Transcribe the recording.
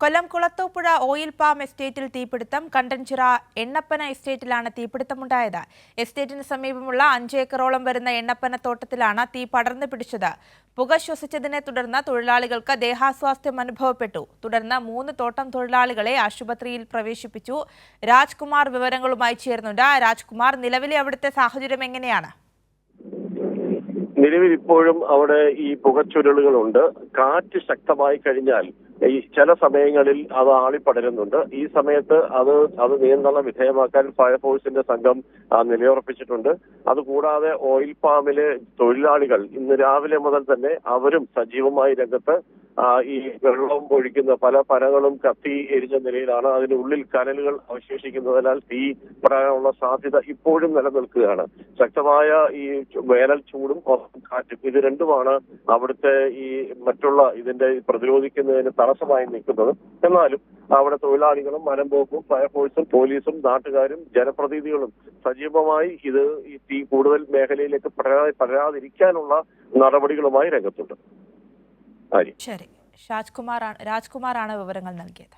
കൊല്ലം Kulathupuzha oil palm എസ്റ്റേറ്റിൽ തീപിടുത്തം. കണ്ടൻചിറ എണ്ണപ്പന എസ്റ്റേറ്റിലാണ് തീപിടുത്തമുണ്ടായത്. എസ്റ്റേറ്റിന് സമീപമുള്ള 5 ഏക്കറോളം വരുന്ന എണ്ണപ്പന തോട്ടത്തിലാണ് തീ പടർന്നു പിടിച്ചത്. പുക ശ്വസിച്ചതിനെ തുടർന്ന് തൊഴിലാളികൾക്ക് ദേഹാസ്വാസ്ഥ്യം അനുഭവപ്പെട്ടു. തുടർന്ന് 3 തോട്ടം തൊഴിലാളികളെ ആശുപത്രിയിൽ പ്രവേശിപ്പിച്ചു. രാജ്കുമാർ വിവരങ്ങളുമായി ചേർന്നുണ്ട്. രാജ്കുമാർ, നിലവിലെ അവിടുത്തെ സാഹചര്യം എങ്ങനെയാണ്? നിലവിൽ ഇപ്പോഴും അവിടെ ഈ പുകച്ചുരുളുകളുണ്ട്. കാറ്റ് ശക്തമായി കഴിഞ്ഞാൽ ഈ ചില സമയങ്ങളിൽ അത് ആളിപ്പടരുന്നുണ്ട്. ഈ സമയത്ത് അത് നിയന്ത്രണ വിധേയമാക്കാൻ ഫയർഫോഴ്സിന്റെ സംഘം നിലയുറപ്പിച്ചിട്ടുണ്ട്. അതുകൂടാതെ ഓയിൽ പാമിലെ തൊഴിലാളികൾ ഇന്ന് രാവിലെ മുതൽ തന്നെ അവരും സജീവമായി രംഗത്ത് ഈ വെള്ളം ഒഴിക്കുന്ന പല പനകളും കത്തി എരിഞ്ഞ നിലയിലാണ്. അതിനുള്ളിൽ കനലുകൾ അവശേഷിക്കുന്നതിനാൽ തീ പടരാനുള്ള സാധ്യത ഇപ്പോഴും നിലനിൽക്കുകയാണ്. ശക്തമായ ഈ വേനൽ ചൂടും കാറ്റും ഇത് രണ്ടുമാണ് അവിടുത്തെ ഈ മറ്റുള്ള ഇതിന്റെ പ്രതിരോധിക്കുന്നതിന് തടസ്സമായി നിൽക്കുന്നത്. എന്നാലും അവിടെ തൊഴിലാളികളും മലമ്പോക്കും ഫയർഫോഴ്സും പോലീസും നാട്ടുകാരും ജനപ്രതിനിധികളും സജീവമായി ഈ തീ കൂടുതൽ മേഖലയിലേക്ക് പടരാതിരിക്കാനുള്ള നടപടികളുമായി രംഗത്തുണ്ട്. ശരി, രാജ്കുമാറാണ് വിവരങ്ങൾ നൽകിയത്.